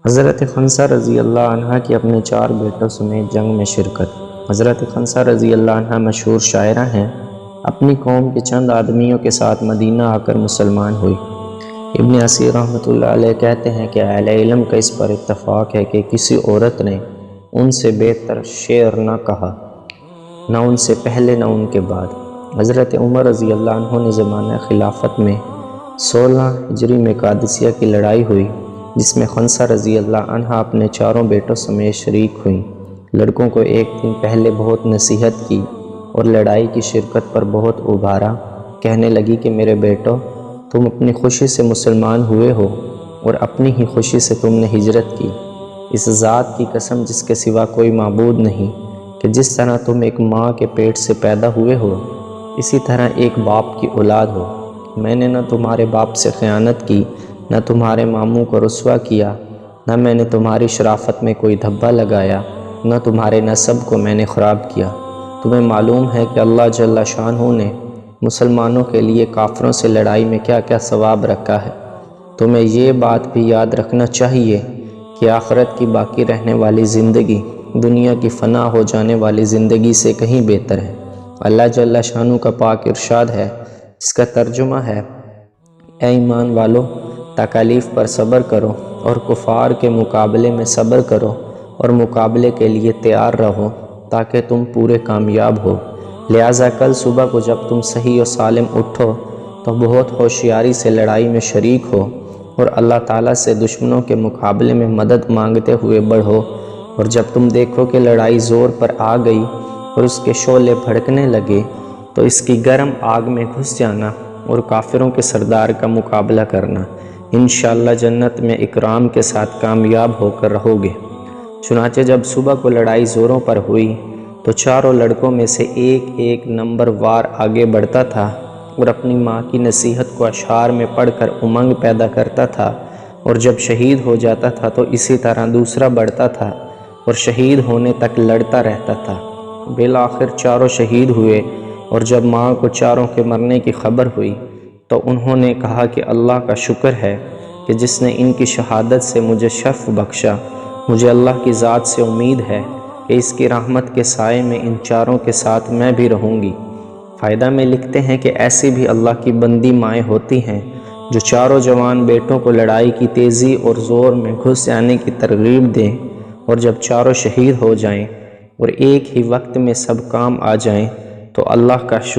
حضرت خنسہ رضی اللہ عنہ کی اپنے 4 بیٹوں سمیت جنگ میں شرکت۔ حضرت خنسہ رضی اللہ عنہ مشہور شاعرہ ہیں۔ اپنی قوم کے چند آدمیوں کے ساتھ مدینہ آ کر مسلمان ہوئی۔ ابن اسیر رحمۃ اللہ علیہ کہتے ہیں کہ اہل علم کا اس پر اتفاق ہے کہ کسی عورت نے ان سے بہتر شعر نہ کہا، نہ ان سے پہلے نہ ان کے بعد۔ حضرت عمر رضی اللہ عنہ نے زمانہ خلافت میں 16 ہجری میں قادسیہ کی لڑائی ہوئی، جس میں خنسہ رضی اللہ عنہ اپنے 4 بیٹوں سمیت شریک ہوئیں۔ لڑکوں کو ایک دن پہلے بہت نصیحت کی اور لڑائی کی شرکت پر بہت ابھارا۔ کہنے لگی کہ میرے بیٹو، تم اپنی خوشی سے مسلمان ہوئے ہو اور اپنی ہی خوشی سے تم نے ہجرت کی۔ اس ذات کی قسم جس کے سوا کوئی معبود نہیں کہ جس طرح تم ایک ماں کے پیٹ سے پیدا ہوئے ہو، اسی طرح ایک باپ کی اولاد ہو۔ میں نے نہ تمہارے باپ سے خیانت کی، نہ تمہارے ماموں کو رسوا کیا، نہ میں نے تمہاری شرافت میں کوئی دھبا لگایا، نہ تمہارے نسب کو میں نے خراب کیا۔ تمہیں معلوم ہے کہ اللہ جل شانہ نے مسلمانوں کے لیے کافروں سے لڑائی میں کیا کیا ثواب رکھا ہے۔ تمہیں یہ بات بھی یاد رکھنا چاہیے کہ آخرت کی باقی رہنے والی زندگی دنیا کی فنا ہو جانے والی زندگی سے کہیں بہتر ہے۔ اللہ جل شانہ کا پاک ارشاد ہے، اس کا ترجمہ ہے، اے ایمان والو، تکالیف پر صبر کرو اور کفار کے مقابلے میں صبر کرو اور مقابلے کے لیے تیار رہو تاکہ تم پورے کامیاب ہو۔ لہٰذا کل صبح کو جب تم صحیح و سالم اٹھو تو بہت ہوشیاری سے لڑائی میں شریک ہو اور اللہ تعالیٰ سے دشمنوں کے مقابلے میں مدد مانگتے ہوئے بڑھو، اور جب تم دیکھو کہ لڑائی زور پر آ گئی اور اس کے شعلے بھڑکنے لگے تو اس کی گرم آگ میں گھس جانا اور کافروں کے سردار کا مقابلہ کرنا۔ انشاءاللہ جنت میں اکرام کے ساتھ کامیاب ہو کر رہو گے۔ چنانچہ جب صبح کو لڑائی زوروں پر ہوئی تو 4 لڑکوں میں سے ایک نمبر وار آگے بڑھتا تھا اور اپنی ماں کی نصیحت کو اشعار میں پڑھ کر امنگ پیدا کرتا تھا، اور جب شہید ہو جاتا تھا تو اسی طرح دوسرا بڑھتا تھا اور شہید ہونے تک لڑتا رہتا تھا۔ بالآخر 4 شہید ہوئے، اور جب ماں کو 4 کے مرنے کی خبر ہوئی تو انہوں نے کہا کہ اللہ کا شکر ہے کہ جس نے ان کی شہادت سے مجھے شرف بخشا۔ مجھے اللہ کی ذات سے امید ہے کہ اس کی رحمت کے سائے میں ان 4 کے ساتھ میں بھی رہوں گی۔ فائدہ میں لکھتے ہیں کہ ایسی بھی اللہ کی بندی مائیں ہوتی ہیں جو 4 جوان بیٹوں کو لڑائی کی تیزی اور زور میں گھس جانے کی ترغیب دیں، اور جب 4 شہید ہو جائیں اور ایک ہی وقت میں سب کام آ جائیں تو اللہ کا شکر